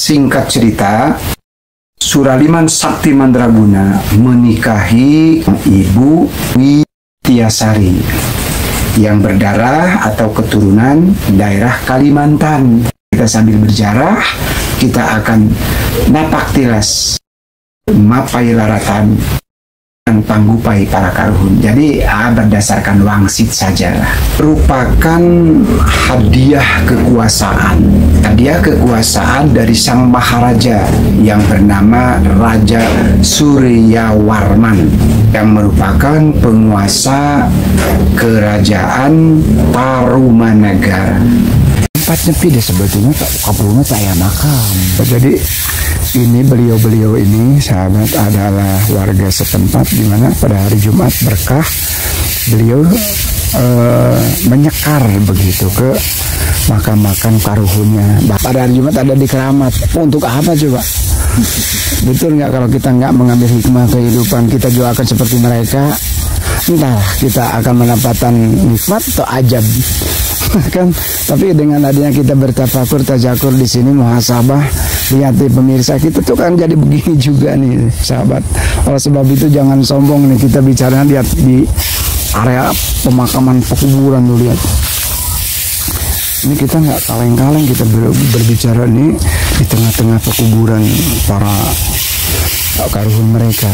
Singkat cerita, Suraliman Sakti Mandraguna menikahi Ibu Witiasari yang berdarah atau keturunan daerah Kalimantan. Kita sambil berjarah, kita akan napak tilas mapai laratan dan panggupai para karuhun. Jadi berdasarkan wangsit saja. Merupakan hadiah kekuasaan. Hadiah kekuasaan dari Sang Maharaja yang bernama Raja Suryawarman yang merupakan penguasa kerajaan Tarumanegara. Tempat nyepi deh sebetulnya, kabulnya saya makam. Jadi ini beliau-beliau ini sahabat adalah warga setempat di mana pada hari Jumat berkah beliau menyekar begitu ke makam-makam karuhunnya. Pada hari Jumat ada di Keramat. Untuk apa coba? Betul nggak kalau kita nggak mengambil hikmah kehidupan, kita juga akan seperti mereka. Entah kita akan mendapatkan nikmat atau ajab kan. Tapi dengan adanya kita bertafakur tajakur di sini muhasabah, lihat nih pemirsa, kita tuh kan jadi begini juga nih sahabat. Oleh sebab itu jangan sombong nih, kita bicara lihat di area pemakaman pekuburan tuh, lihat ini kita nggak kaleng-kaleng, kita berbicara nih di tengah-tengah pekuburan para karuhun mereka.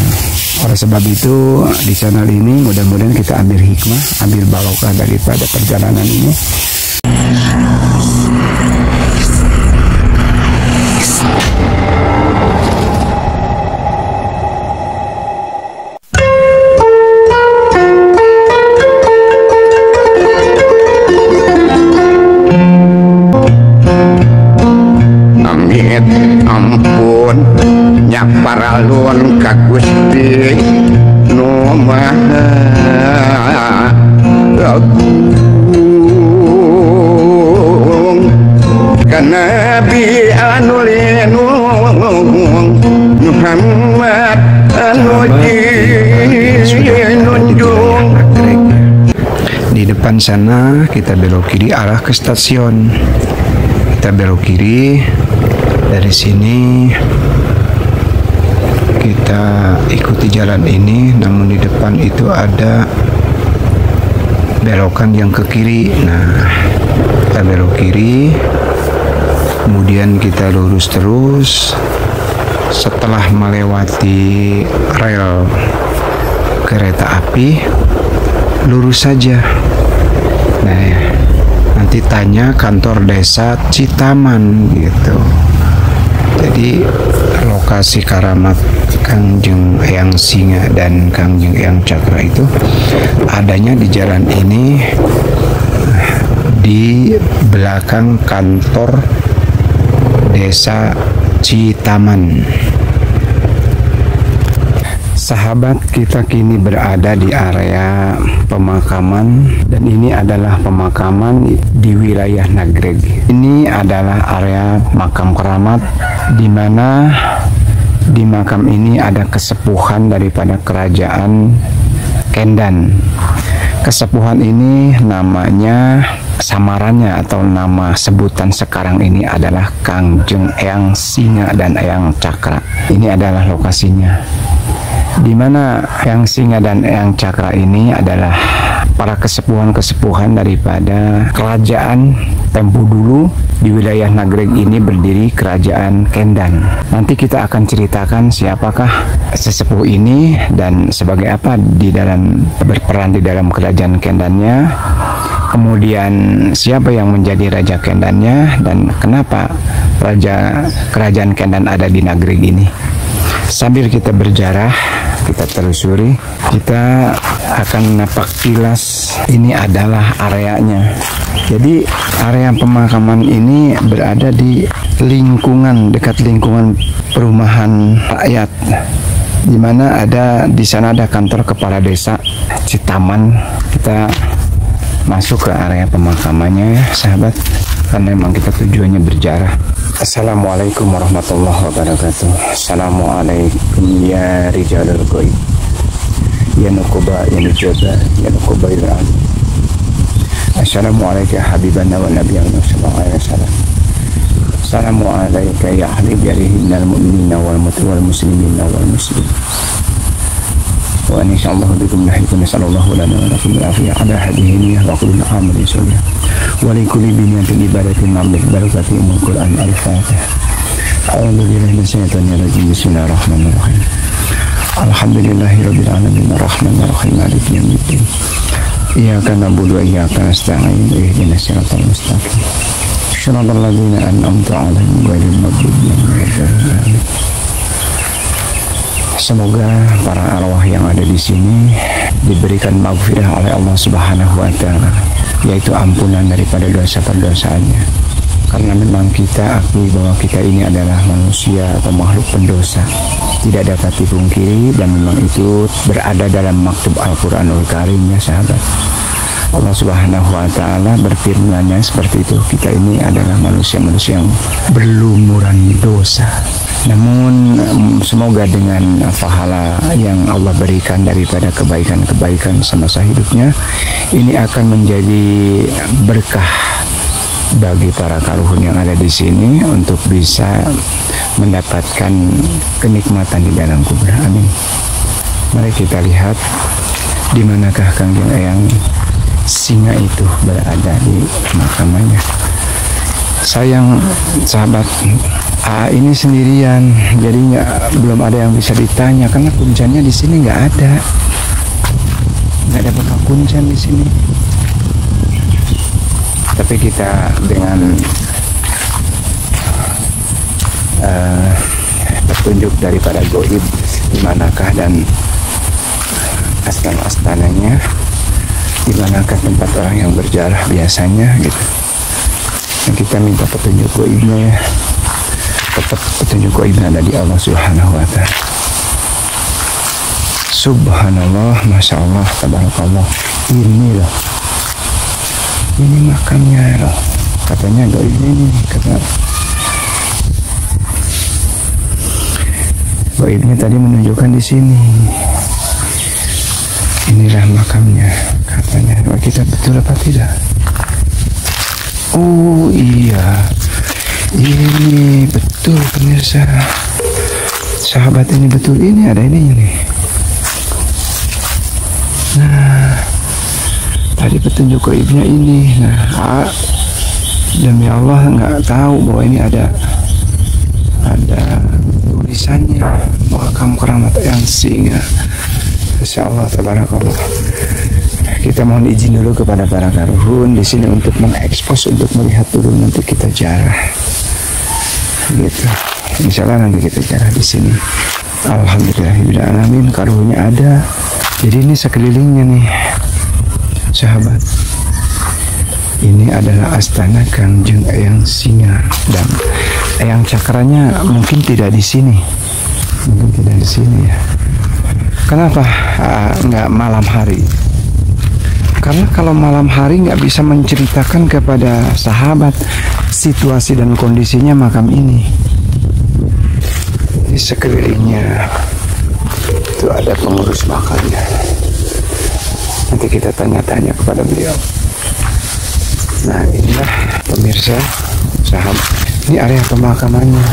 Oleh sebab itu di channel ini mudah-mudahan kita ambil hikmah, ambil barokah daripada perjalanan ini. Amit ampun nyak paralun ka Gusti nu Maha Agung ka Nabi anu linung Muhammad anu jinunjung. Di depan sana kita belok kiri arah ke stasiun. Kita belok kiri dari sini, kita ikuti jalan ini, namun di depan itu ada belokan yang ke kiri. Nah, kita belok kiri, kemudian kita lurus terus. Setelah melewati rel kereta api, lurus saja. Nah ya, nanti tanya kantor desa Citaman gitu. Jadi lokasi karamat Kangjeng Eyang Singa dan Kangjeng Eyang Cakra itu adanya di jalan ini, di belakang kantor desa Citaman. Sahabat, kita kini berada di area pemakaman dan ini adalah pemakaman di wilayah Nagreg. Ini adalah area makam keramat di mana di makam ini ada kesepuhan daripada kerajaan Kendan. Kesepuhan ini namanya, samarannya atau nama sebutan sekarang ini adalah Kangjeng Eyang Singa dan Eyang Cakra. Ini adalah lokasinya, di mana Eyang Singa dan Eyang Cakra ini adalah para kesepuhan-kesepuhan daripada kerajaan tempo dulu. Di wilayah Nagreg ini berdiri kerajaan Kendan. Nanti kita akan ceritakan siapakah sesepuh ini dan sebagai apa di dalam berperan di dalam kerajaan Kendannya. Kemudian siapa yang menjadi raja Kendannya dan kenapa kerajaan Kendan ada di Nagreg ini. Sambil kita berjarah, kita telusuri, kita akan napak tilas. Ini adalah areanya. Jadi area pemakaman ini berada di lingkungan, dekat lingkungan perumahan rakyat, di mana di sana ada kantor kepala desa Citaman. Kita masuk ke area pemakamannya ya sahabat, karena memang kita tujuannya berjarah. Assalamualaikum warahmatullahi wabarakatuh. Assalamualaikum ya rijalul ghaib, ya nukuba ya nujaba ya nukuba ilham. Assalamualaikum ya habibana wa nabiyana sallallahu alaihi wasallam. Assalamu alayka ya ahli jarihinal mu'minina wal muslimina wal muslim. Wa insyaallah bikum nahikum sallallahu lana wa lakum al-afiyah ala hadhihi wa kullu amal insyaallah. Wa li kulli binatin ibadatin mamlik barakati umul Quran al-Fatihah. A'udzu billahi minasyaitonir rajim. Bismillahirrahmanirrahim. Alhamdulillahirabbil alamin arrahmanir rahim maliki yaumiddin. Iyyaka na'budu wa iyyaka nasta'in ihdinas siratal mustaqim. Shiratal ladzina an'amta 'alaihim ghairil maghdubi 'alaihim. Semoga para arwah yang ada di sini diberikan maghfirah oleh Allah Subhanahu wa taala, yaitu ampunan daripada dosa-dosanya. Karena memang kita akui bahwa kita ini adalah manusia atau makhluk pendosa, tidak dapat dipungkiri, dan memang itu berada dalam maktub Al-Quranul Karim ya sahabat. Allah Subhanahu wa taala berfirman seperti itu, kita ini adalah manusia-manusia yang berlumuran dosa. Namun semoga dengan pahala yang Allah berikan daripada kebaikan-kebaikan semasa hidupnya, ini akan menjadi berkah bagi para karuhun yang ada di sini untuk bisa mendapatkan kenikmatan di dalam kubur. Amin. Mari kita lihat di manakah Kangjeng Eyang singa itu berada di pemakamannya. Sayang sahabat, ini sendirian, jadi belum ada yang bisa ditanya karena kuncinya di sini nggak ada bakal kuncian di sini. Tapi kita dengan petunjuk daripada goib di manakah dan astana-astananya, di manakah tempat orang yang berjarah biasanya gitu. Dan kita minta petunjuk goibnya ya. Tetap petunjuk goibnya ada di Allah Subhanahu wa taala. Subhanallah, masya Allah, tabarakallah. Ini loh, ini makamnya loh. Katanya goibnya ini, kata goibnya tadi menunjukkan di sini. Inilah makamnya katanya. Kita betul apa tidak? Oh iya, ini betul pemirsa. Sahabat, ini betul, ini ada ininya nih. Nah, tadi petunjuk goibnya ini. Nah, demi Allah nggak tahu bahwa ini ada tulisannya makam keramat yang singa. Insya Allah tabarakallah. Kita mohon izin dulu kepada para karuhun di sini untuk mengekspos, untuk melihat dulu, nanti kita jarah. Gitu. Insya Allah nanti kita jarah di sini. Alhamdulillahirobbilalamin, karuhunnya ada. Jadi ini sekelilingnya nih, sahabat. Ini adalah astana Kangjeng Eyang Singa, dan Eyang Cakranya mungkin tidak di sini. Mungkin tidak di sini ya. Kenapa nggak malam hari? Karena kalau malam hari nggak bisa menceritakan kepada sahabat situasi dan kondisinya makam ini. Di sekelilingnya itu ada pengurus makamnya. Nanti kita tanya-tanya kepada beliau. Nah, inilah pemirsa sahabat. Ini area pemakamannya.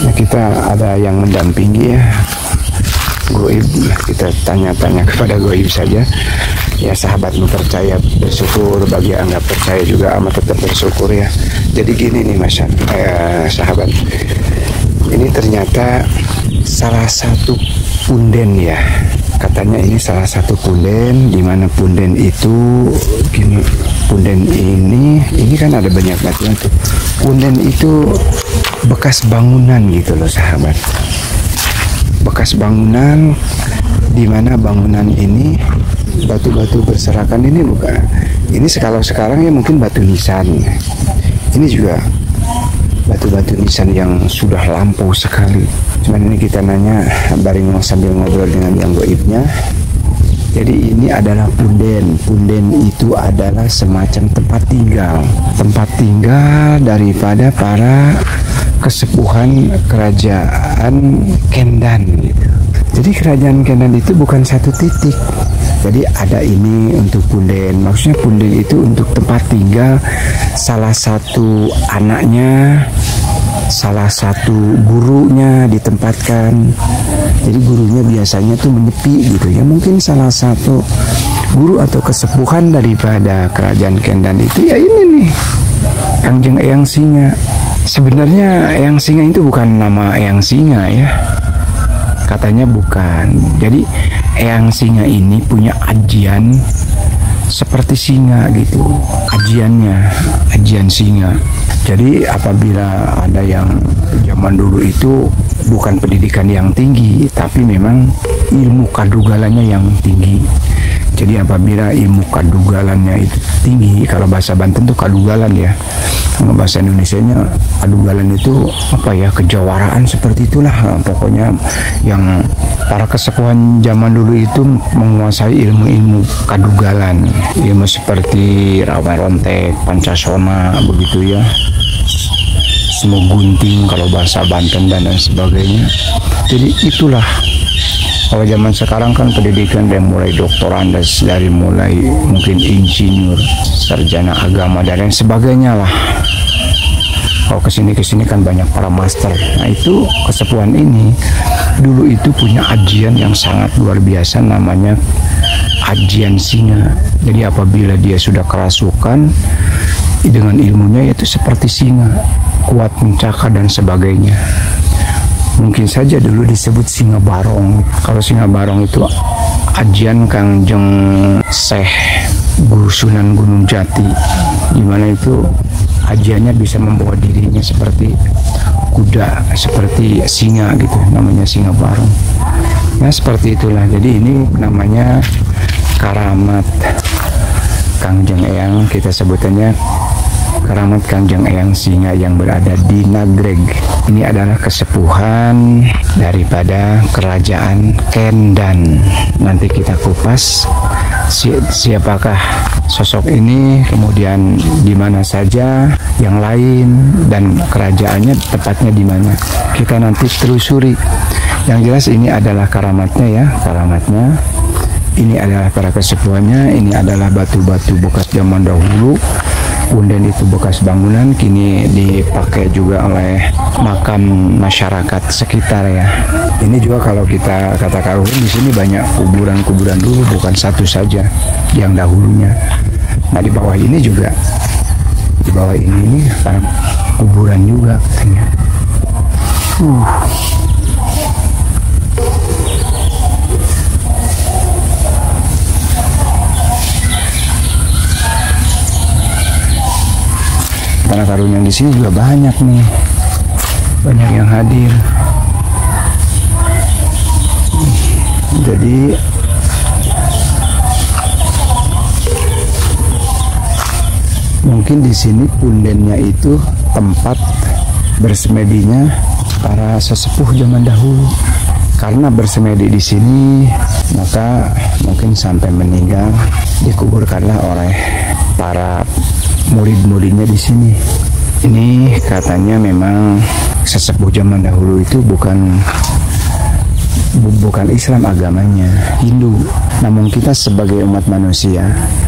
Nah, kita ada yang mendampingi ya. Goib, kita tanya-tanya kepada goib saja. Ya sahabatmu percaya bersyukur, bagi yang nggak percaya juga amat tetap bersyukur ya. Jadi gini nih sahabat, ini ternyata salah satu punden ya. Katanya ini salah satu punden, di mana punden itu gini, punden ini kan ada banyak batuan tuh. Punden itu bekas bangunan gitu loh sahabat. Bekas bangunan, di mana bangunan ini batu-batu berserakan ini bukan. Ini kalau sekarang ya mungkin batu nisan. Ini juga batu-batu nisan yang sudah lampau sekali. Cuman ini kita nanya bareng sambil ngobrol dengan yang goibnya. Jadi ini adalah punden. Punden itu adalah semacam tempat tinggal. Tempat tinggal daripada para kesepuhan kerajaan Kendan gitu. Jadi kerajaan Kendan itu bukan satu titik. Jadi ada ini untuk punden. Maksudnya punden itu untuk tempat tinggal salah satu anaknya salah satu gurunya ditempatkan. Jadi gurunya biasanya tuh menyepi gitu ya. Mungkin salah satu guru atau kesepuhan daripada kerajaan Kendan itu ya ini nih, Kangjeng Eyang Singa. Sebenarnya Eyang Singa itu bukan nama Eyang Singa ya. Katanya bukan. Jadi Eyang Singa ini punya ajian seperti singa gitu, ajian singa. Jadi apabila ada yang zaman dulu itu bukan pendidikan yang tinggi, tapi memang ilmu kadugalannya yang tinggi. Jadi apabila ilmu kadugalannya itu tinggi, kalau bahasa Banten itu kadugalan ya, kalau bahasa Indonesianya kadugalan itu apa ya, kejawaraan seperti itulah. Pokoknya yang para kesepuhan zaman dulu itu menguasai ilmu-ilmu kadugalan, ilmu seperti rawa rontek, pancasona begitu ya, semua gunting kalau bahasa Banten dan lain sebagainya. Jadi itulah. Kalau zaman sekarang kan pendidikan dari mulai doktoran, dari mulai mungkin insinyur, sarjana agama dan lain sebagainya lah. Kalau kesini kan banyak para master. Nah itu kesepuhan ini dulu itu punya ajian yang sangat luar biasa, namanya ajian singa. Jadi apabila dia sudah kerasukan, dengan ilmunya itu seperti singa, kuat mencakar dan sebagainya. Mungkin saja dulu disebut singa barong. Kalau singa barong itu ajian Kangjeng Syekh Guru Sunan Gunung Jati, dimana itu ajiannya bisa membawa dirinya seperti kuda, seperti singa gitu, namanya singa barong. Ya seperti itulah. Jadi ini namanya karamat Kangjeng Eyang, kita sebutannya karamat Kangjeng Eyang Singa yang berada di Nagreg. Ini adalah kesepuhan daripada kerajaan Kendan. Nanti kita kupas siapakah sosok ini, kemudian di mana saja yang lain, dan kerajaannya tepatnya di mana. Kita nanti telusuri. Yang jelas ini adalah karamatnya ya, karamatnya. Ini adalah para kesepuhannya. Ini adalah batu-batu bekas zaman dahulu. Punden itu bekas bangunan, kini dipakai juga oleh makam masyarakat sekitar ya. Ini juga kalau kita kata Karuhun, di sini banyak kuburan-kuburan dulu, bukan satu saja yang dahulunya. Nah di bawah ini juga, di bawah ini kuburan juga katanya. Tanah karun yang di sini juga banyak nih, banyak yang hadir. Jadi mungkin di sini pundennya itu tempat bersemedinya para sesepuh zaman dahulu. Karena bersemedi di sini, maka mungkin sampai meninggal dikuburkanlah oleh para murid-muridnya di sini. Ini katanya memang sesepuh zaman dahulu itu bukan Islam agamanya, Hindu. Namun kita sebagai umat manusia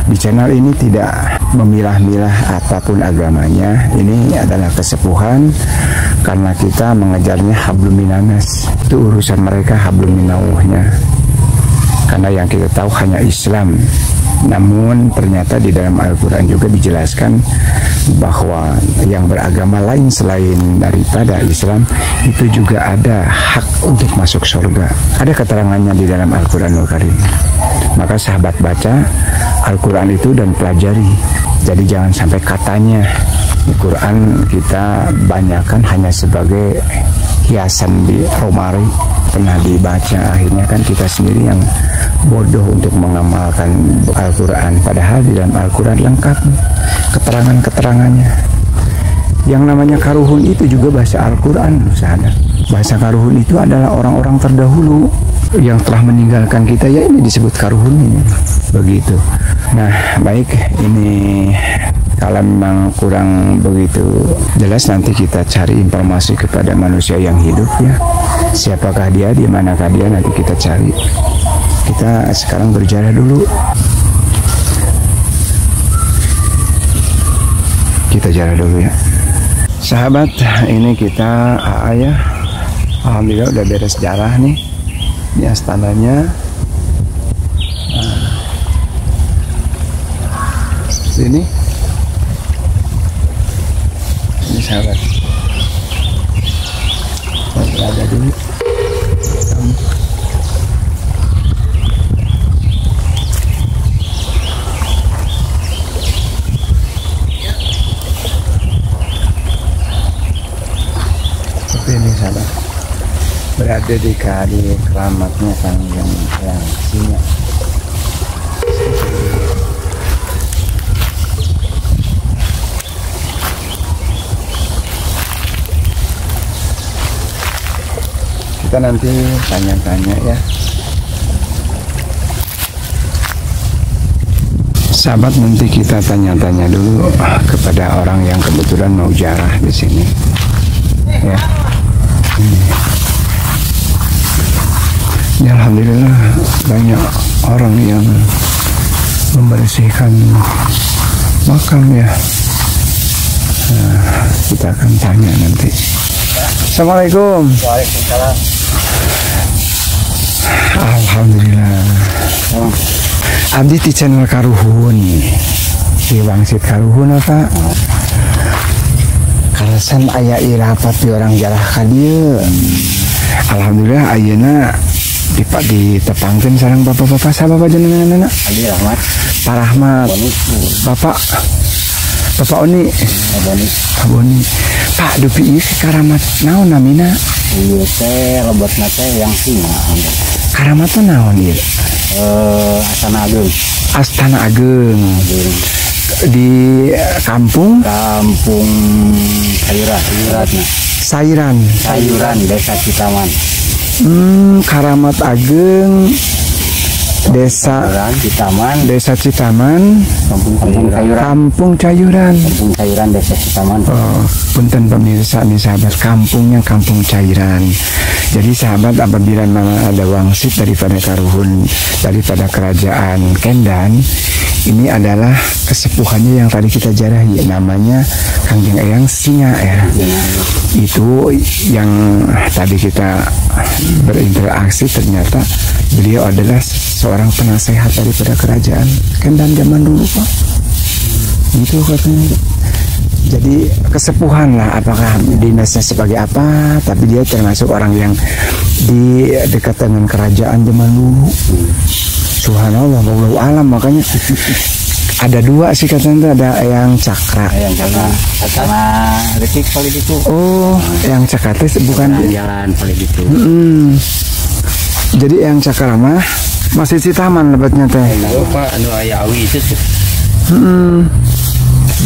di channel ini tidak memilah-milah apapun agamanya. Ini adalah kesepuhan karena kita mengejarnya hablum minanas. Itu urusan mereka hablum minallahnya. Karena yang kita tahu hanya Islam. Namun ternyata di dalam Al-Quran juga dijelaskan bahwa yang beragama lain selain daripada Islam itu juga ada hak untuk masuk surga. Ada keterangannya di dalam Al-Quranul Karim. Maka sahabat baca Al-Quran itu dan pelajari. Jadi jangan sampai katanya di Quran kita banyakkan hanya sebagai hiasan di romari, pernah dibaca, akhirnya kan kita sendiri yang bodoh untuk mengamalkan Al-Quran. Padahal di dalam Al-Quran lengkap keterangan-keterangannya. Yang namanya Karuhun itu juga bahasa Al-Quran, sahabat. Bahasa Karuhun itu adalah orang-orang terdahulu yang telah meninggalkan kita, ya ini disebut Karuhun ini. Begitu. Nah baik, ini kalau memang kurang begitu jelas, nanti kita cari informasi kepada manusia yang hidup ya. Siapakah dia, di manakah dia, nanti kita cari. Kita sekarang berjalan dulu. Kita jalan dulu ya. Sahabat, ini kita ya, alhamdulillah udah beres jarah nih. Ini astananya. Sini. Ini sahabat. Ada dulu. Ini sahabat berada di kali keramatnya Kangjeng Eyang Singa. Kita nanti tanya-tanya ya sahabat, nanti kita tanya-tanya dulu kepada orang yang kebetulan mau jarah di sini ya. Ya, alhamdulillah banyak orang yang membersihkan makam ya. Kita akan tanya nanti. Assalamualaikum. Waalaikumsalam. Alhamdulillah. Abdi di channel Karuhun di Wangsit Karuhun apa? Karasan aya irapat di orang jarah ka dieu. Alhamdulillah ayeuna ditepangkeun sareng bapak-bapak saha bapak jenengan anak? Ali Rahmat. Pak Rahmat. Bapak Oni. Boni. Pak dupi ieu karamat naon namina? Ieu teh lebetna teh yang singa. Karamat teh naon ieu? Astana Ageung. Astana Ageung. Di kampung Sayuran Desa Citaman. Karamat Ageung Desa Citaman Kampung Cayuran Desa Citaman. Oh, punten pemirsa nih sahabat, kampungnya Kampung Cairan. Jadi sahabat, apabila memang ada wangsit daripada Karuhun, daripada kerajaan Kendan, ini adalah kesepuhannya yang tadi kita jarahi, namanya Kangjeng Eyang Singa ya. Itu yang tadi kita berinteraksi, ternyata beliau adalah seorang penasehat daripada kerajaan Kendan zaman dulu Pak. Itu katanya. Jadi kesepuhan lah, apakah dinasnya sebagai apa, tapi dia termasuk orang yang di dekat dengan kerajaan zaman dulu. Subhanallah, wallahu alam. Makanya ada dua sih katanya, ada yang cakra. Sama Rekik paling itu. Oh, yang cakra itu bukan jalan paling itu. Jadi yang cakra mah masih Citaman lebatnya teh. Pak anu aya awi itu.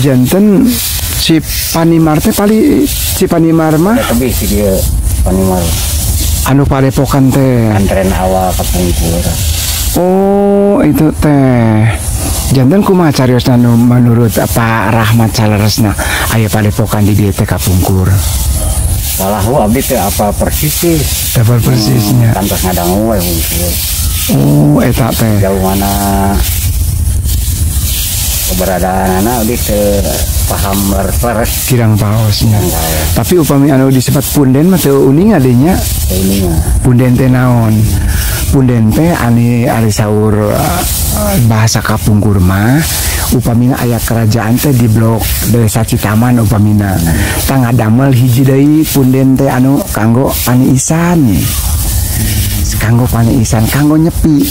Janten Cipanimar teh paling Cipanimar mah. Tapi si dia Panimar. Anu padepokan teh. Antren awal kapungkur. Oh, itu teh. Janten kumaha cariosna nu menurut apa Rahmat saleresna aya padepokan di dieu teh kapungkur. Walahu abdi teh apa persis. Dapat persisnya. Kantos ngadangu we hungkul. Oh, eta teh. Jauh mana keberadaan anak abdi teu paham leres. Kirang paosnya. Tapi upami anu disebut punden mah teu uning adenya. Ini mah. Punden teh naon? Punden teh ari saur bahasa kapungkur mah upamina aya kerajaan teh di blok Desa Citaman upamina tang ngadamel hiji deui punden teh anu kanggo paniisan. Kanggo paniisan, kanggo nyepi.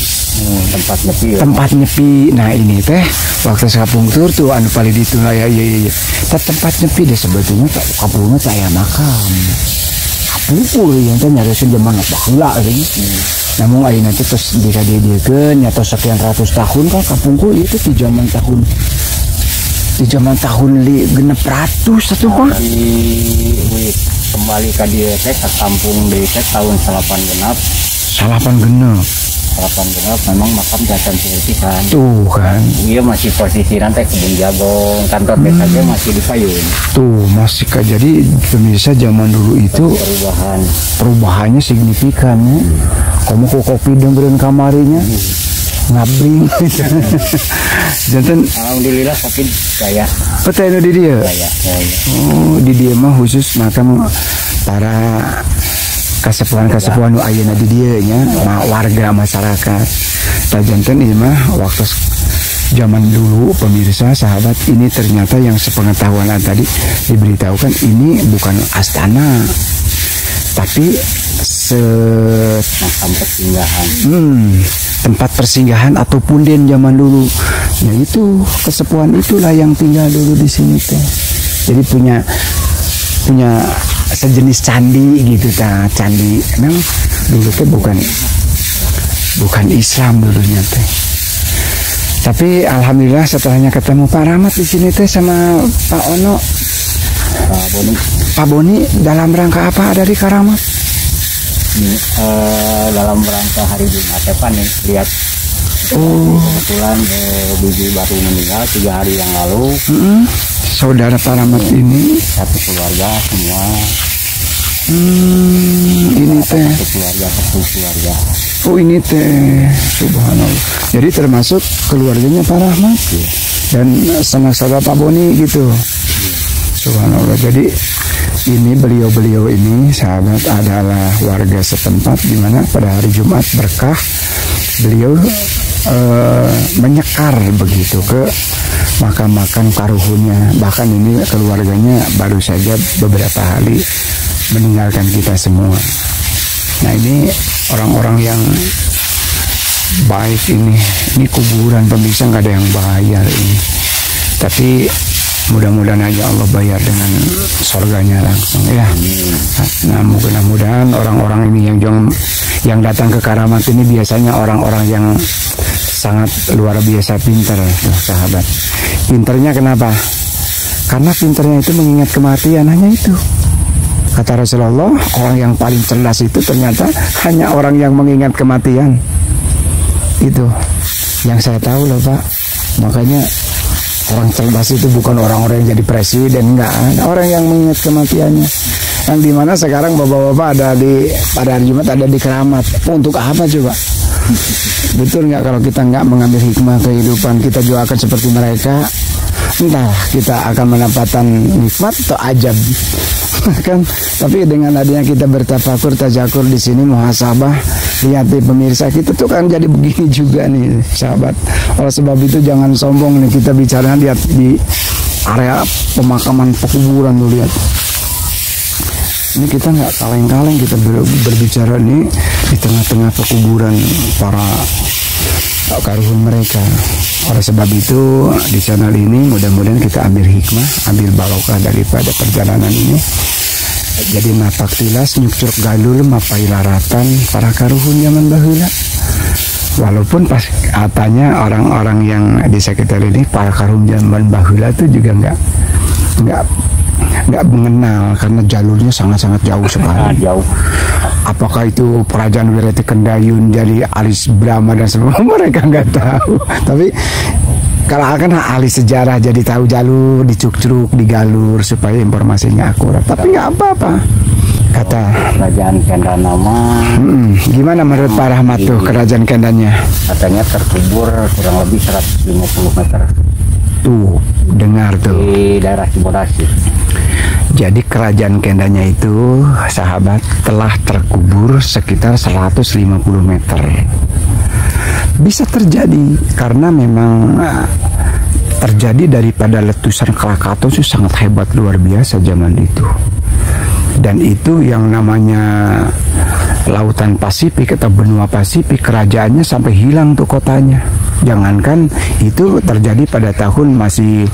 Tempat nyepi. Nah ini teh waktu kapungkur tuh anu paling ditu ya iya. Tempat nyepi deh sebetulnya kapungkur teh aya makam. Kapungkur yang teh nyareun zaman baheula geuning. Namun ayeuna teh terus dikadiekeun nya sekian ratus tahun kan kapungkur itu di zaman tahun 600 atuh Pak. Kembali ka dieu teh ka kampung deui teh tahun 86 memang makam jajan seperti kan. Tuh kan. Iya masih posisi nanti kebun jagung, kantor desa aja masih di Payun. Tuh masih jadi pemirsa zaman dulu itu perubahannya signifikan ya. Kamu kok kopi dengerin kamarinya. ngabring. Jantan Alhamdulillah tapi saya petani di dia. Oh, di dia mah khusus makam para kasepuhan-kasepuhan nu ayeuna di dieu nya, warga masyarakat. Jantan ini mah waktu zaman dulu pemirsa sahabat, ini ternyata yang sepengetahuan tadi diberitahukan ini bukan astana tapi makam persinggahan. Tempat persinggahan atau punden zaman dulu. Nah itu kesepuhan itulah yang tinggal dulu di sini teh. Jadi punya sejenis candi gitu ta, candi. Memang dulu teh bukan Islam dulunya teh. Tapi alhamdulillah setelahnya ketemu Pak Rahmat di sini teh sama Pak Ono, Pak Boni dalam rangka apa ada di Karamat? Dalam rangka hari Jumat depan nih, lihat kebetulan bibi baru meninggal 3 hari yang lalu. Saudara Pak Rahmat ini satu keluarga semua. Ini teh satu keluarga. Oh ini teh subhanallah. Jadi termasuk keluarganya Pak Rahmat dan sanak saudara Pak Boni gitu. Subhanallah. Jadi ini beliau-beliau ini sahabat adalah warga setempat di mana pada hari Jumat berkah beliau menyekar begitu ke makam-makam karuhunnya. Bahkan ini keluarganya baru saja beberapa hari meninggalkan kita semua. Nah ini orang-orang yang baik ini kuburan pemirsa, nggak ada yang bayar ini. Tapi mudah-mudahan aja Allah bayar dengan surganya langsung ya. Nah mudah-mudahan orang-orang ini yang datang ke Karamat ini biasanya orang-orang yang sangat luar biasa pintar sahabat. Pinternya kenapa? Karena pinternya itu mengingat kematian, hanya itu. Kata Rasulullah, orang yang paling cerdas itu ternyata hanya orang yang mengingat kematian. Itu yang saya tahu loh Pak. Makanya orang cerdas itu bukan orang-orang yang jadi presiden, enggak. Orang yang mengingat kematiannya. Yang dimana sekarang bapak-bapak pada hari Jumat ada di Keramat. Untuk apa coba? Betul nggak kalau kita nggak mengambil hikmah kehidupan, kita juga akan seperti mereka. Entah kita akan mendapatkan nikmat atau ajab. Kan, tapi dengan adanya kita bertafakur, tajakur di sini, muhasabah, lihat di pemirsa kita tuh kan jadi begini juga nih sahabat. Oleh sebab itu jangan sombong nih, kita bicara lihat di area pemakaman pekuburan tuh, lihat. Ini kita nggak kaleng-kaleng, kita berbicara nih di tengah-tengah pekuburan para karuhun mereka. Oleh sebab itu di channel ini mudah-mudahan kita ambil hikmah, ambil barokah daripada perjalanan ini. Jadi napak tilas nyukcuk galul mapai laratan para karuhun zaman baheula. Walaupun pas katanya orang-orang yang di sekitar ini para karuhun zaman baheula itu juga nggak mengenal karena jalurnya sangat-sangat jauh sekali. Jauh. Apakah itu kerajaan Wirete Kendayun jadi alis Brahma dan semua mereka nggak tahu. Tapi kalau akan ahli sejarah jadi tahu jalur, dicuk-cuk, digalur supaya informasinya akurat. Tapi nggak apa-apa. Kata kerajaan Kendan nama. Gimana menurut Pak Rahmat tuh kerajaan Kendannya? Katanya terkubur kurang lebih 150 meter. Tuh, dengar tuh. Di daerah Cibodasi. Jadi kerajaan Kendanya itu sahabat telah terkubur sekitar 150 meter. Bisa terjadi karena memang terjadi daripada letusan Krakatau itu sangat hebat luar biasa zaman itu. Dan itu yang namanya Lautan Pasifik atau benua Pasifik, kerajaannya sampai hilang tuh kotanya. Jangankan itu terjadi pada tahun masih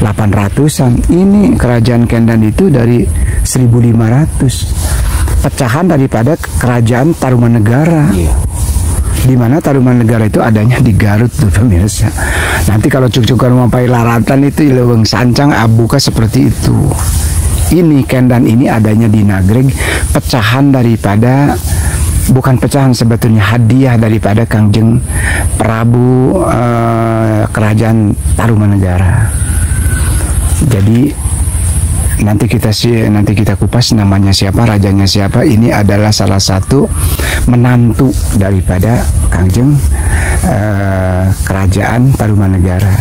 800-an. Ini kerajaan Kendan itu dari 1500. Pecahan daripada kerajaan Tarumanegara. Di mana Tarumanegara itu adanya di Garut tuh pemirsa. Nanti kalau cuk-cukan mapai laratan itu Leweng Sancang Abuka seperti itu. Ini Kendan ini adanya di Nagreg, pecahan daripada, bukan pecahan sebetulnya, hadiah daripada Kangjeng Prabu kerajaan Tarumanegara. Jadi nanti kita kupas namanya siapa, rajanya siapa. Ini adalah salah satu menantu daripada Kangjeng Kerajaan Tarumanegara.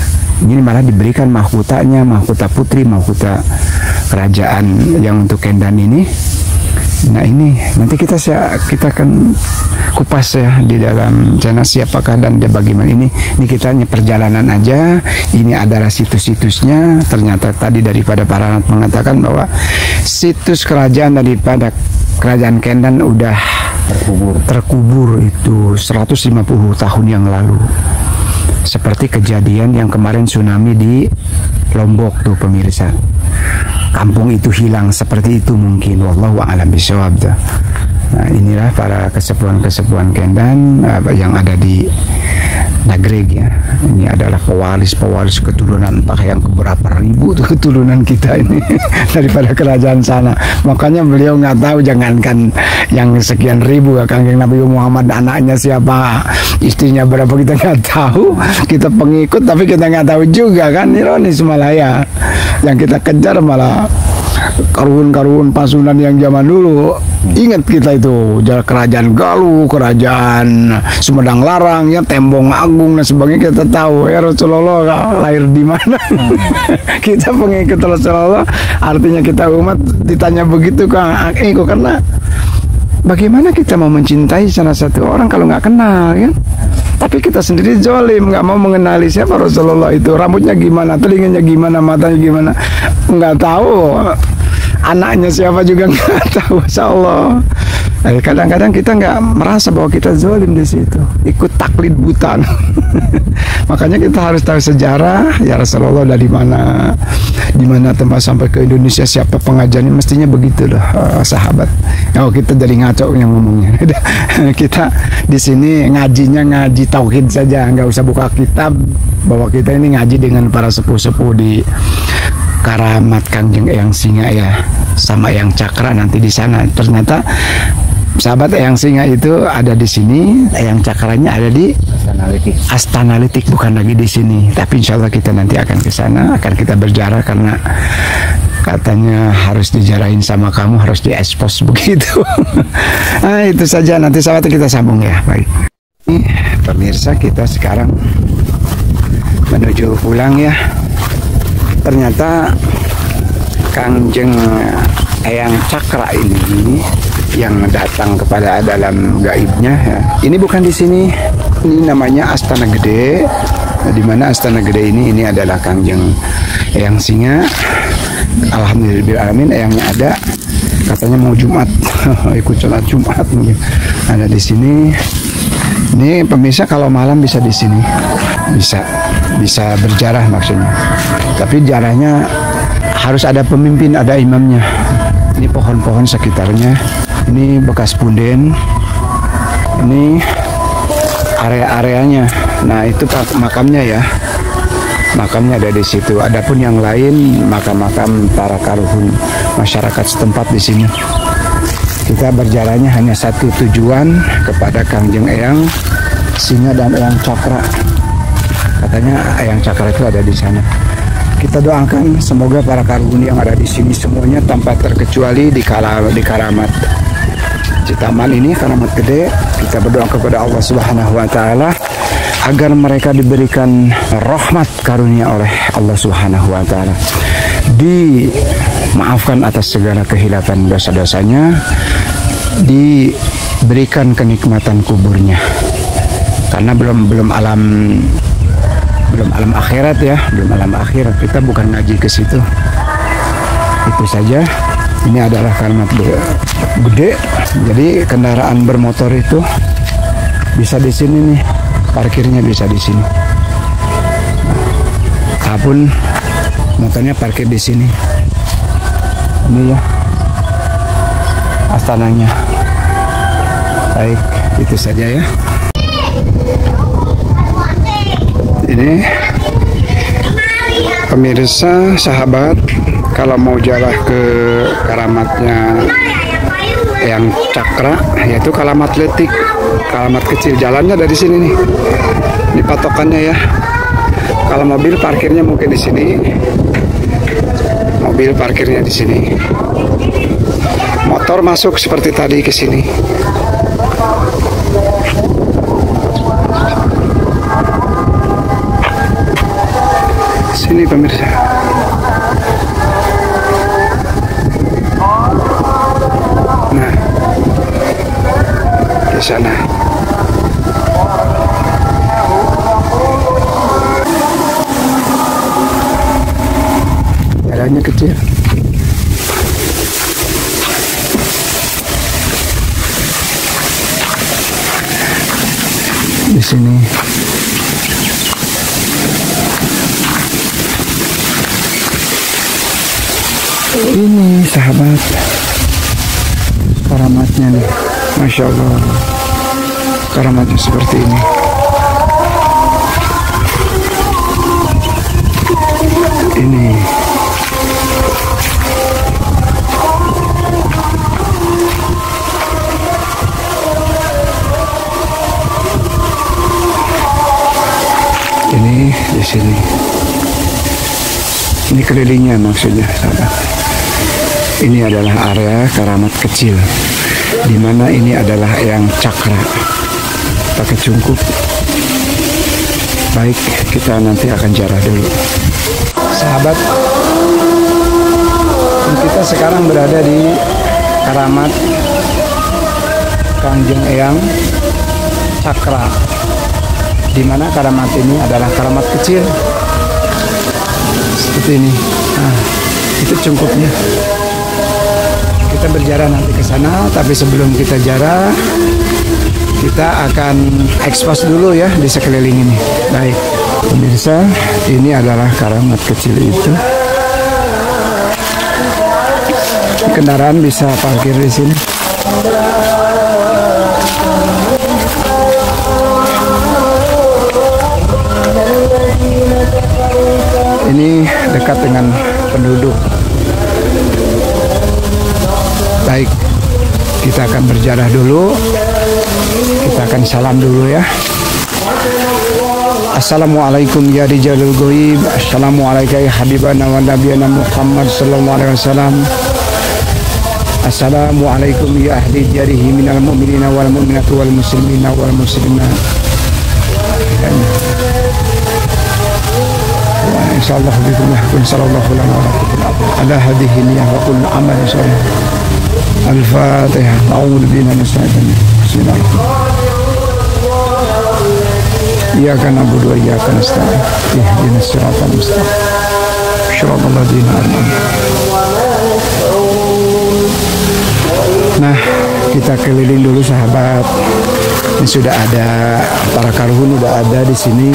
Ini malah diberikan mahkotanya, mahkota putri, mahkota kerajaan yang untuk Kendan ini. Nah ini nanti kita akan kupas ya di dalam channel siapakah dan dia bagaimana. Ini kita hanya perjalanan aja. Ini adalah situs-situsnya. Ternyata tadi daripada para anak mengatakan bahwa situs kerajaan daripada kerajaan Kendan udah terkubur itu 150 tahun yang lalu. Seperti kejadian yang kemarin tsunami di Lombok tuh pemirsa. Kampung itu hilang seperti itu mungkin. Wallahu a'lam bishawab. Nah inilah para kesepuan-kesepuan Kendan yang ada di Nagreg ya. Ini adalah pewaris keturunan entah yang keberapa ribu tuh keturunan kita ini daripada kerajaan sana. Makanya beliau nggak tahu, jangankan yang sekian ribu ya, Kangjeng Nabi Muhammad anaknya siapa, istrinya berapa kita nggak tahu. Kita pengikut tapi kita nggak tahu juga kan, ironis malah ya. Yang kita kejar malah karun pasunan yang zaman dulu. Ingat kita itu kerajaan Galuh, kerajaan Sumedang Larang, ya Tembong Agung dan sebagainya. Kita tahu ya Rasulullah lahir di mana. Kita pengikut Rasulullah, artinya kita umat. Ditanya begitu Kang Eko, karena bagaimana kita mau mencintai salah satu orang kalau nggak kenal kan? Tapi kita sendiri zolim, nggak mau mengenali siapa Rasulullah itu, rambutnya gimana, telinganya gimana, matanya gimana, nggak tahu. Anaknya siapa juga nggak tahu, Masya Allah. Kadang-kadang kita nggak merasa bahwa kita zalim di situ, ikut taklid buta. Makanya kita harus tahu sejarah ya Rasulullah dari mana, di mana tempat sampai ke Indonesia, siapa pengajarnya, mestinya begitu loh sahabat. Oh kita jadi ngaco yang ngomongnya. Kita di sini ngajinya ngaji tauhid saja, nggak usah buka kitab, bahwa kita ini ngaji dengan para sepuh-sepuh di Karamat Kangjeng Eyang Singa ya, sama Eyang Cakra nanti di sana. Ternyata sahabat Eyang Singa itu ada di sini, Eyang Cakranya ada di Astana Litik, bukan lagi di sini. Tapi insya Allah kita nanti akan ke sana, akan kita berjarah karena katanya harus dijarahin sama kamu, harus diekspos begitu. Nah itu saja, nanti sahabat kita sambung ya. Baik, pemirsa kita sekarang menuju pulang ya. Ternyata Kangjeng Eyang Cakra ini yang datang kepada dalam gaibnya ya. Ini bukan di sini, ini namanya Astana Gede. Di mana Astana Gede ini adalah Kangjeng Eyang Singa. Alhamdulillahirobbilalamin, eyangnya ada. Katanya mau Jumat, ikut sholat Jumat mungkin. Ada di sini. Ini pemirsa kalau malam bisa di sini, bisa berjarah maksudnya. Tapi jarahnya harus ada pemimpin, ada imamnya. Ini pohon-pohon sekitarnya. Ini bekas punden. Ini area-areanya. Nah itu makamnya ya. Makamnya ada di situ. Adapun yang lain makam-makam para karuhun masyarakat setempat di sini. Kita berjalannya hanya satu tujuan, kepada Kangjeng Eyang Singa dan Eyang Cakra. Katanya Eyang Cakra itu ada di sana. Kita doakan semoga para karuhun yang ada di sini semuanya tanpa terkecuali di Karamat Citaman ini, Karamat Gede. Kita berdoa kepada Allah Subhanahu wa taala agar mereka diberikan rahmat karunia oleh Allah Subhanahu wa taala. Dimaafkan atas segala kehilafan dosa-dosanya, diberikan kenikmatan kuburnya. Karena belum alam akhirat ya, belum alam akhirat. Kita bukan ngaji ke situ. Itu saja. Ini adalah Karamat Gede. Jadi kendaraan bermotor itu bisa di sini nih. Parkirnya bisa di sini. Apapun motornya parkir di sini. Ini ya astananya. Baik, itu saja ya. Ini pemirsa sahabat, kalau mau jalan ke karamatnya Eyang Cakra, yaitu Karamat Letik, Karamat kecil, jalannya dari sini nih. Ini patokannya ya. Kalau mobil parkirnya mungkin di sini. mobil parkirnya di sini. Motor masuk seperti tadi ke sini. Sini pemirsa. Nah, di sana. Jalannya kecil. Di sini. Ini sahabat, karamatnya nih, Masya Allah, karamatnya seperti ini. Ini di sini. Ini kelilingnya maksudnya, sahabat. Ini adalah area karamat kecil, di mana ini adalah yang cakra pakai cungkup. Baik, kita nanti akan jarah dulu, sahabat. Kita sekarang berada di karamat Kangjeng Eyang Cakra, di mana karamat ini adalah karamat kecil seperti ini. Nah, itu cungkupnya. Kita berjarah nanti ke sana, tapi sebelum kita jarah, kita akan ekspos dulu ya di sekeliling ini. Baik, pemirsa, ini adalah karamat kecil itu. Kendaraan bisa parkir di sini. Ini dekat dengan penduduk. Baik, kita akan berjarah dulu. Kita akan salam dulu ya. Assalamualaikum ya rijalul ghaib. Assalamualaikum ya habibana wa nabiyana Muhammad sallallahu alaihi wasallam. Assalamualaikum ya ahli jarihi minal mu'minina wal mu'minatu wal muslimina wal muslimat. Insyaallah bikum yahkum sallallahu alaihi wa sallam ala hadhihi niyah wa kullu amal insyaallah. Al-Fatihah. A'udzu billahi minasyaitonir rajim. Bismillahirrahmanirrahim. Iyyaka na'budu wa iyyaka nasta'in. Ihdinas siratal mustaqim. Shiratal ladzina an'amta 'alaihim. Nah, kita keliling dulu sahabat. Ini sudah ada para karuhun, sudah ada di sini.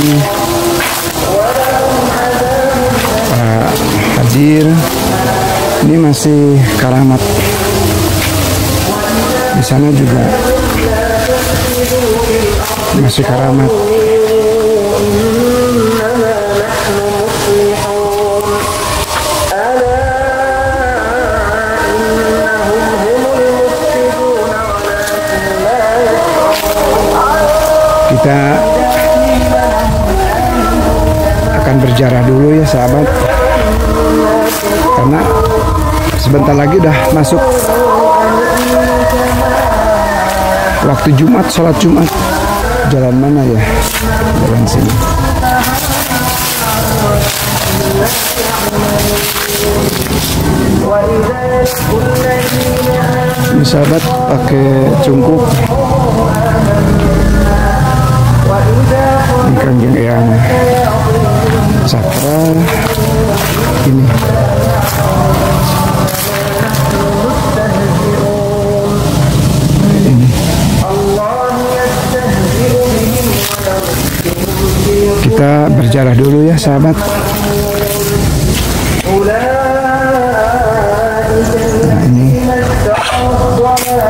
Para hadir. Ini masih karamat. Di sana juga masih karamat. Kita akan berjarah dulu ya sahabat, karena sebentar lagi udah masuk waktu Jumat, sholat Jumat. Jalan mana ya? Jalan sini. Ini sahabat pakai cungkup. Ini Kangjeng Eyang Cakra. Ini. Kita berjarah dulu ya sahabat. Nah ini.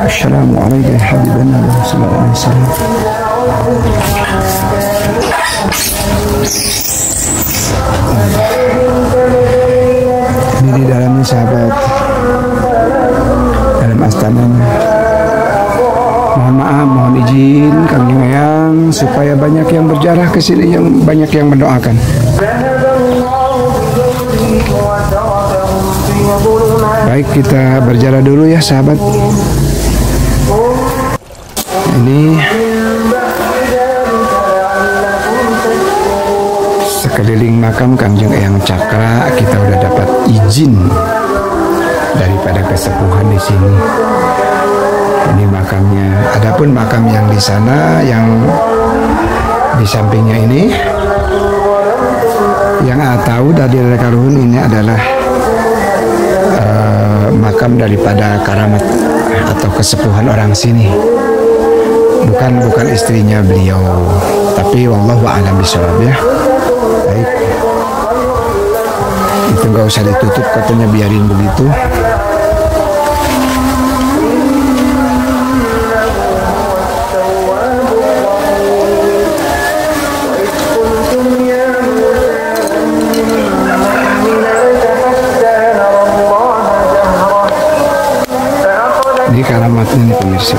Assalamualaikum habibana sallallahu alaihi wasallam. Ini di dalamnya sahabat, dalam astananya. Mohon maaf, mohon izin Kangjeng Eyang supaya banyak yang berjarah ke sini, yang banyak yang mendoakan. Baik, kita berjalan dulu ya sahabat. Ini sekeliling makam Kangjeng Eyang Cakra, kita udah dapat izin daripada kesepuhan di sini. Ini makamnya. Adapun makam yang di sana, yang di sampingnya ini, yang tahu dari Karuhun ini adalah makam daripada karamat atau kesepuhan orang sini. Bukan istrinya beliau, tapi wallahu a'lam bishawab ya. Baik, itu nggak usah ditutup, katanya biarin begitu. Ini karamatnya nih pemirsa.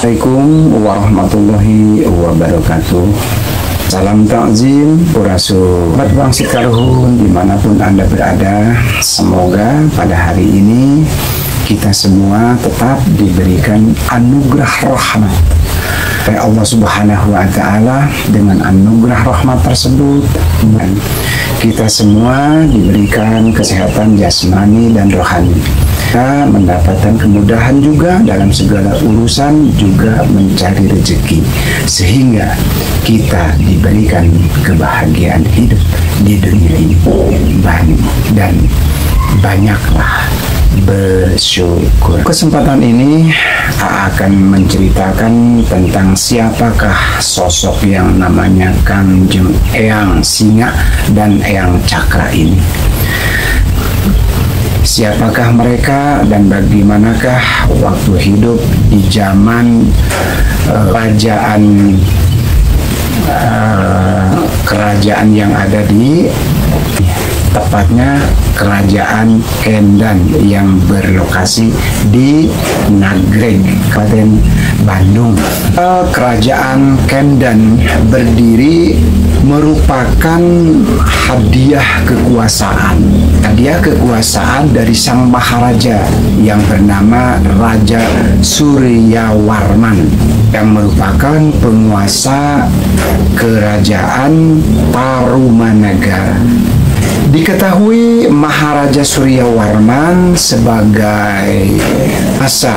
Assalamualaikum warahmatullahi wabarakatuh. Salam takzim Purasu Berbangsi Karuhun dimanapun Anda berada. Semoga pada hari ini kita semua tetap diberikan anugerah rahmat oleh Allah Subhanahu wa Ta'ala. Dengan anugerah rahmat tersebut, dan kita semua diberikan kesehatan jasmani dan rohani. Kita mendapatkan kemudahan juga dalam segala urusan, juga mencari rezeki, sehingga kita diberikan kebahagiaan hidup di dunia ini. Dan banyaklah bersyukur. Kesempatan ini akan menceritakan tentang siapakah sosok yang namanya Kangjeng Eyang Singa dan Eyang Cakra ini. Siapakah mereka dan bagaimanakah waktu hidup di zaman kerajaan yang ada di, tepatnya kerajaan Kendan yang berlokasi di Nagreg, Kabupaten Bandung. Kerajaan Kendan berdiri merupakan hadiah kekuasaan dari sang maharaja yang bernama Raja Suryawarman, yang merupakan penguasa kerajaan Tarumanagara. Diketahui Maharaja Suryawarman sebagai asa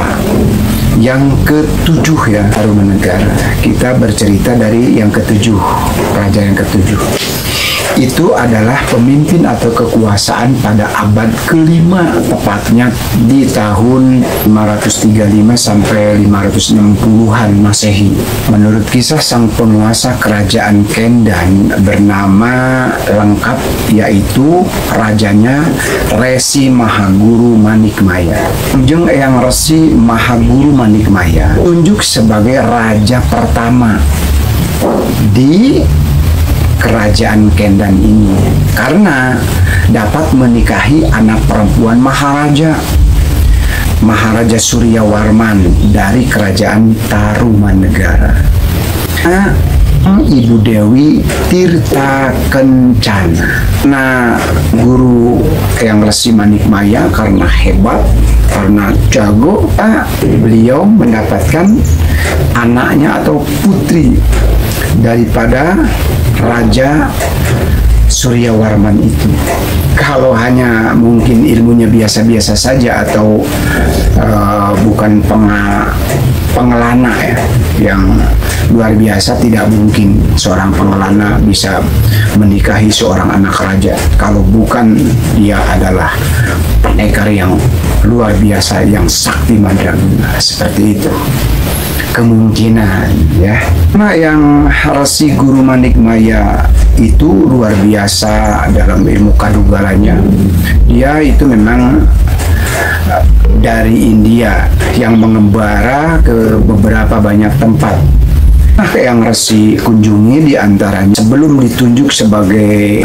yang ketujuh ya Tarumanagara. Kita bercerita dari yang ketujuh, raja yang ketujuh. Itu adalah pemimpin atau kekuasaan pada abad kelima, tepatnya di tahun 535 sampai 560-an Masehi. Menurut kisah, sang penguasa kerajaan Kendan bernama lengkap yaitu rajanya Resi Mahaguru Manikmaya. Kangjeng Eyang Resi Mahaguru Manikmaya tunjuk sebagai raja pertama di kerajaan Kendan ini karena dapat menikahi anak perempuan Maharaja Suryawarman dari kerajaan Tarumanegara. Ibu Dewi Tirta Kencana. Nah, guru Eyang Resi Manikmaya karena hebat, karena jago, beliau mendapatkan anaknya atau putri daripada Raja Suryawarman itu. Kalau hanya mungkin ilmunya biasa-biasa saja atau bukan pengelana ya yang luar biasa, tidak mungkin seorang pengelana bisa menikahi seorang anak raja kalau bukan dia adalah pendekar yang luar biasa, yang sakti mandraguna, seperti itu kemungkinan ya. Nah, yang Resi Guru Manikmaya itu luar biasa dalam ilmu kadugalannya. Dia itu memang dari India yang mengembara ke beberapa banyak tempat. Nah, yang Resi kunjungi diantaranya sebelum ditunjuk sebagai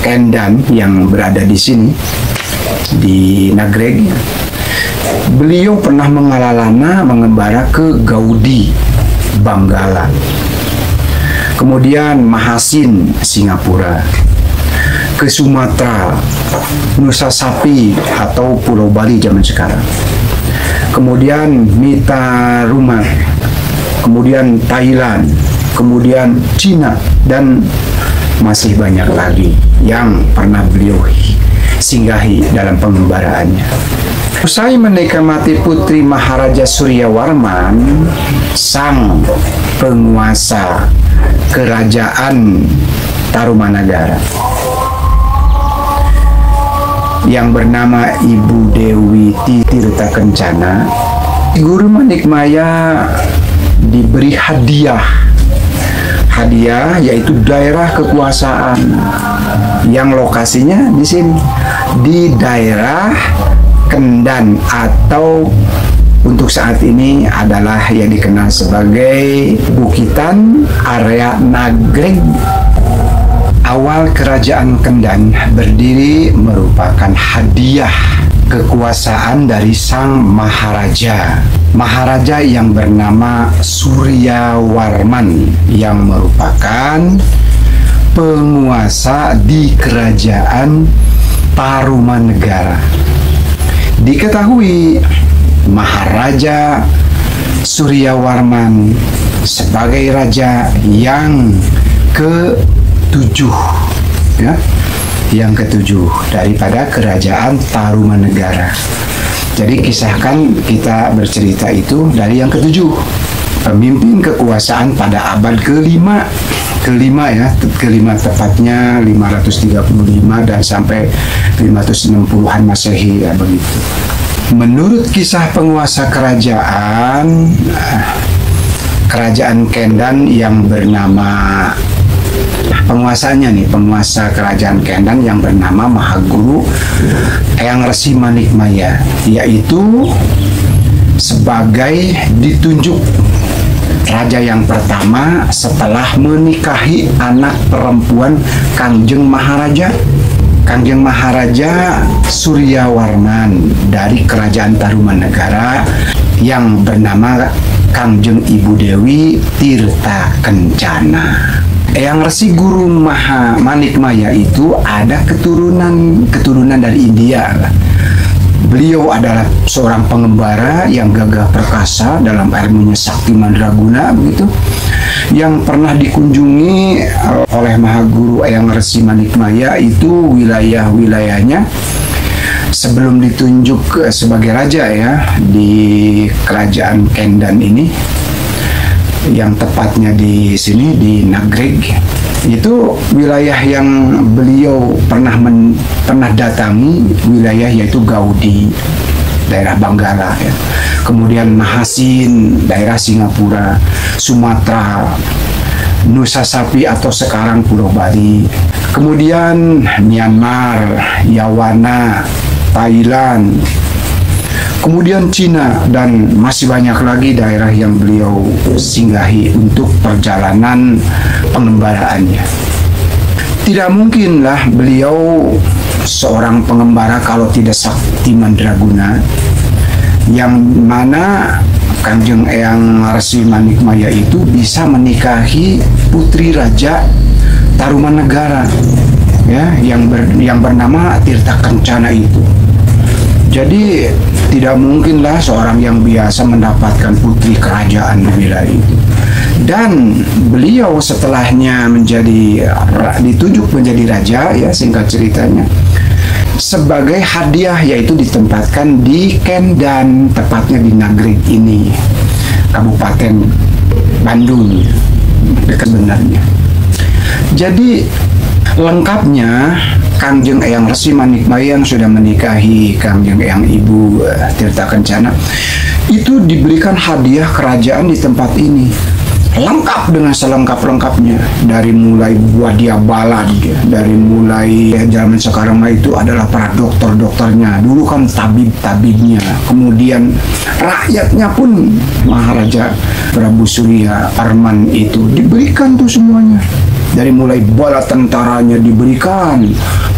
Kendan yang berada di sini di Nagreg, beliau pernah mengalalana mengembara ke Gaudi, Banggala, kemudian Mahasin, Singapura, ke Sumatera, Nusa Sapi atau Pulau Bali zaman sekarang, kemudian Mita Rumah, kemudian Thailand, kemudian Cina, dan masih banyak lagi yang pernah beliau singgahi dalam pengembaraannya. Usai menikmati putri Maharaja Suryawarman, sang penguasa kerajaan Tarumanagara yang bernama Ibu Dewi Tirta Kencana, Guru Manikmaya diberi hadiah yaitu daerah kekuasaan yang lokasinya di sini di daerah Kendan atau untuk saat ini adalah yang dikenal sebagai Bukitan area Nagreg. Awal kerajaan Kendan berdiri merupakan hadiah kekuasaan dari sang Maharaja yang bernama Suryawarman yang merupakan penguasa di kerajaan Tarumanegara. Diketahui Maharaja Suryawarman sebagai raja yang ke-7 ya, yang ke-7 daripada kerajaan Tarumanegara. Jadi kisahkan kita bercerita itu dari yang ke-7, pemimpin kekuasaan pada abad kelima ya, kelima tepatnya 535 dan sampai 560-an Masehi ya, begitu. Menurut kisah penguasa kerajaan Kendan yang bernama penguasa kerajaan Kendan yang bernama Mahaguru Eyang Resi Manikmaya, yaitu sebagai ditunjuk raja yang pertama setelah menikahi anak perempuan Kangjeng Maharaja Suryawarman dari kerajaan Tarumanegara yang bernama Kangjeng Ibu Dewi Tirta Kencana. Eyang Resi Guru Manikmaya itu ada keturunan dari India. Beliau adalah seorang pengembara yang gagah perkasa dalam ilmunya sakti mandraguna begitu, yang pernah dikunjungi oleh Mahaguru Eyang Resi Manikmaya itu wilayah-wilayahnya sebelum ditunjuk sebagai raja ya di kerajaan Kendan ini, yang tepatnya di sini di Nagreg. Itu wilayah yang beliau pernah datangi, wilayah yaitu Gaudi, daerah Banggala ya. Kemudian Mahasin, daerah Singapura, Sumatera, Nusa Sapi atau sekarang Pulau Bali. Kemudian Myanmar, Yawana, Thailand, kemudian Cina, dan masih banyak lagi daerah yang beliau singgahi untuk perjalanan pengembaraannya. Tidak mungkinlah beliau seorang pengembara kalau tidak sakti mandraguna, yang mana Kanjeng Eyang Resi Manikmaya itu bisa menikahi putri Raja Tarumanegara, ya, yang bernama Tirta Kencana itu. Jadi tidak mungkinlah seorang yang biasa mendapatkan putri kerajaan di wilayah itu. Dan beliau setelahnya ditunjuk menjadi raja, ya, singkat ceritanya, sebagai hadiah, yaitu ditempatkan di Kendan, tepatnya di Nagreg ini, Kabupaten Bandung dekat sebenarnya. Jadi lengkapnya Kangjeng Eyang Resi Manikmaya yang sudah menikahi Kangjeng Eyang Ibu Tirta Kencana itu diberikan hadiah kerajaan di tempat ini, lengkap dengan selengkap-lengkapnya, dari mulai wadia balad, dari mulai zaman sekarang itu adalah para dokter-dokternya, dulu kan tabib-tabibnya, kemudian rakyatnya pun Maharaja Prabu Surya Arman itu diberikan tuh semuanya, dari mulai bala tentaranya diberikan,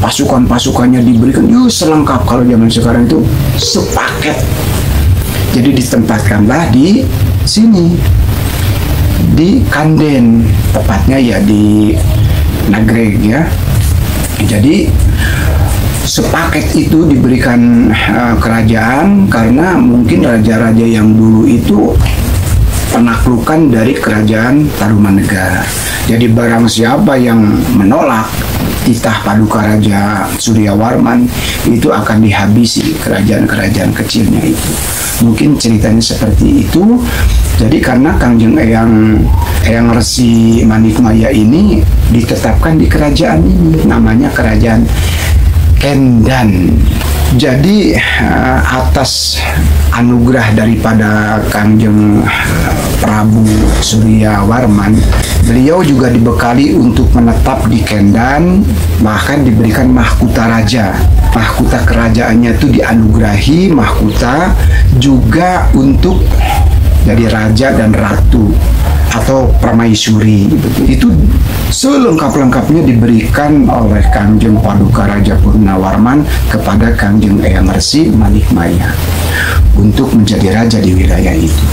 pasukan-pasukannya diberikan, selengkap. Kalau zaman sekarang itu sepaket. Jadi ditempatkanlah di sini, di Kanden, tepatnya ya di Nagreg, ya. Jadi sepaket itu diberikan kerajaan, karena mungkin raja-raja yang dulu itu penaklukan dari kerajaan Tarumanegara. Jadi barang siapa yang menolak titah Paduka Raja Suryawarman itu akan dihabisi kerajaan-kerajaan kecilnya itu. Mungkin ceritanya seperti itu. Jadi karena Kangjeng Eyang Resi Manikmaya ini ditetapkan di kerajaan ini, namanya Kerajaan Kendan. Jadi atas anugerah daripada Kangjeng Prabu Suryawarman, beliau juga dibekali untuk menetap di Kendan, bahkan diberikan mahkota raja. Mahkota kerajaannya itu dianugerahi mahkota juga untuk jadi raja dan ratu atau permaisuri. Itu selengkap-lengkapnya diberikan oleh Kangjeng Paduka Raja Purnawarman kepada Kangjeng Eyang Resi Manikmaya untuk menjadi raja di wilayah itu.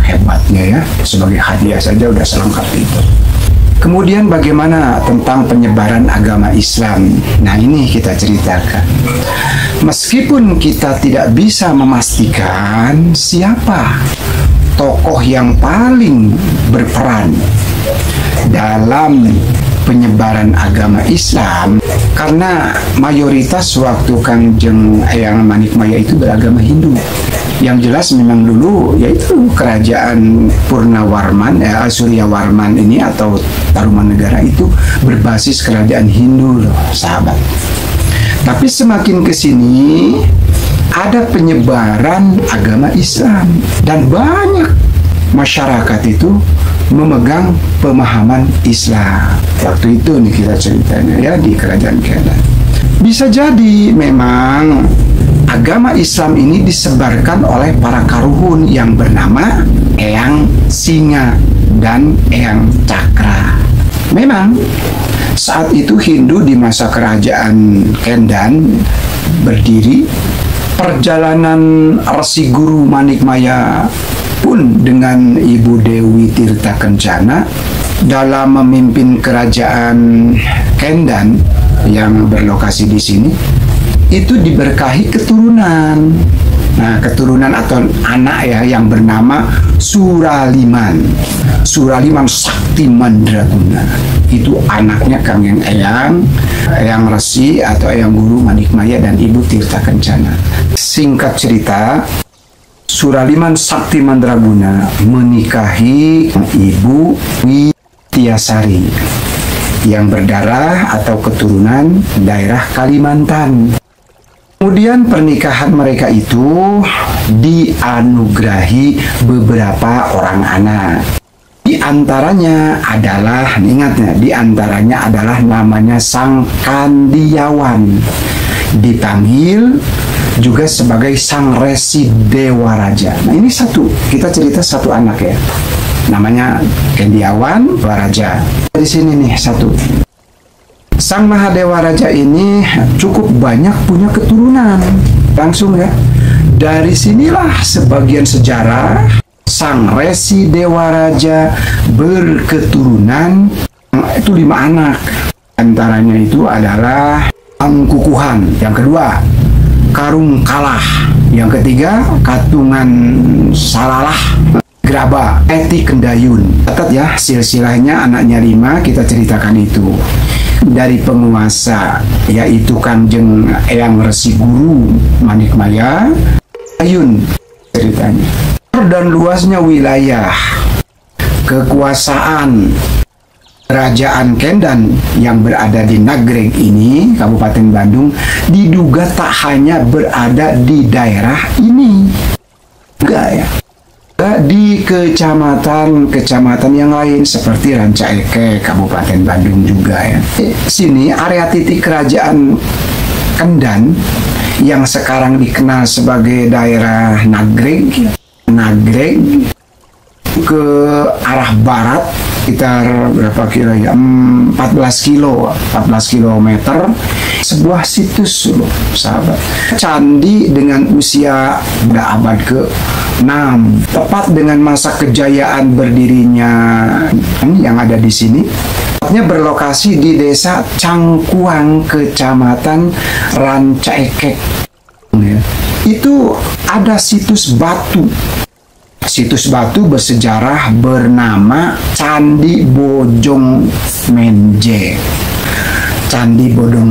Hebatnya, ya, sebagai hadiah saja udah selengkap itu. Kemudian bagaimana tentang penyebaran agama Islam? Nah, ini kita ceritakan. Meskipun kita tidak bisa memastikan siapa tokoh yang paling berperan dalam penyebaran agama Islam, karena mayoritas waktu Kangjeng Eyang Manikmaya itu beragama Hindu. Yang jelas memang dulu yaitu kerajaan Purnawarman, Suryawarman ini atau Tarumanegara itu berbasis kerajaan Hindu loh, sahabat. Tapi semakin ke sini ada penyebaran agama Islam dan banyak masyarakat itu memegang pemahaman Islam. Waktu itu nih kita ceritanya, ya, di kerajaan Kendan. Bisa jadi memang agama Islam ini disebarkan oleh para karuhun yang bernama Eyang Singa dan Eyang Cakra. Memang saat itu Hindu di masa kerajaan Kendan berdiri. Perjalanan Resi Guru Manikmaya pun dengan Ibu Dewi Tirta Kencana dalam memimpin kerajaan Kendan yang berlokasi di sini itu diberkahi keturunan. Nah, keturunan atau anak, ya, yang bernama Suraliman. Suraliman Sakti Mandraguna. Itu anaknya Kangjeng Eyang Resi atau Eyang Guru Manikmaya dan Ibu Tirta Kencana. Singkat cerita, Suraliman Sakti Mandraguna menikahi Ibu Witiasari yang berdarah atau keturunan daerah Kalimantan. Kemudian pernikahan mereka itu dianugerahi beberapa orang anak. Di antaranya adalah, ingatnya, di antaranya adalah namanya Sang Kandiawan. Dipanggil juga sebagai Sang Resi Dewa Raja. Nah, ini kita cerita satu anak, ya. Namanya Kandiawan Dewa Raja. Di sini nih satu. Sang Mahadewa Raja ini cukup banyak punya keturunan. Langsung ya, dari sinilah sebagian sejarah Sang Resi Dewa Raja berketurunan itu 5 anak. Antaranya itu adalah Angkukuhan, yang kedua Karung Kalah, yang ketiga Katungan Salalah, Graba, Eti Kendayun. Catat ya, silsilahnya anaknya 5, kita ceritakan itu. Dari penguasa yaitu Kangjeng Eyang Resi Guru Manikmaya, Ayun ceritanya. Dan luasnya wilayah kekuasaan Kerajaan Kendan yang berada di Nagreg ini, Kabupaten Bandung, diduga tak hanya berada di daerah ini, enggak ya, di kecamatan yang lain seperti Ranca Ekek, Kabupaten Bandung juga ya. Sini area titik kerajaan Kendan yang sekarang dikenal sebagai daerah Nagreg ke arah barat sekitar berapa kilo ya, 14 kilometer, sebuah situs loh sahabat, candi dengan usia udah abad ke-6, tepat dengan masa kejayaan berdirinya yang ada di sini. Tepatnya berlokasi di desa Cangkuang, kecamatan Ranca Ekek. Itu ada situs batu bersejarah bernama Candi Bojong Menje. Candi Bodong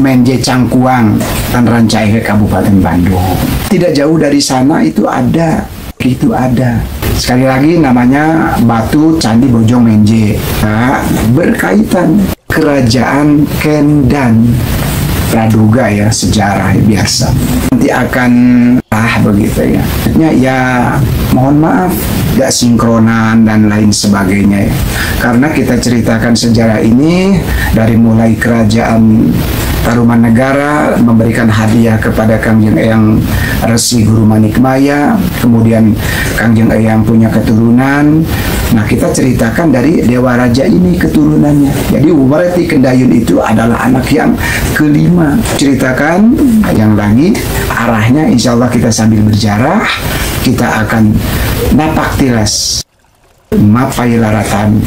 Menje Cangkuang dan Ranca Ekek, Kabupaten Bandung. Tidak jauh dari sana itu ada. Sekali lagi namanya batu Candi Bojong Menje. Nah, berkaitan Kerajaan Kendan. Praduga ya, sejarah biasa. Nanti akan begitu ya. Ya mohon maaf gak sinkronan dan lain sebagainya ya. Karena kita ceritakan sejarah ini dari mulai Kerajaan Tarumanegara memberikan hadiah kepada Kangjeng Eyang Resi Guru Manikmaya, kemudian Kangjeng Eyang punya keturunan. Nah, kita ceritakan dari Dewa Raja ini keturunannya. Jadi Eti Kendayun itu adalah anak yang kelima. Ceritakan yang lagi arahnya, insya Allah kita sambil berjarah kita akan napak tilas mapai laratan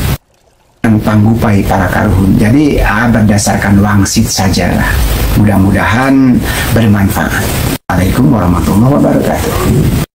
yang panggupai para karuhun. Jadi berdasarkan wangsit sajalah. Mudah-mudahan bermanfaat. Assalamualaikum warahmatullahi wabarakatuh.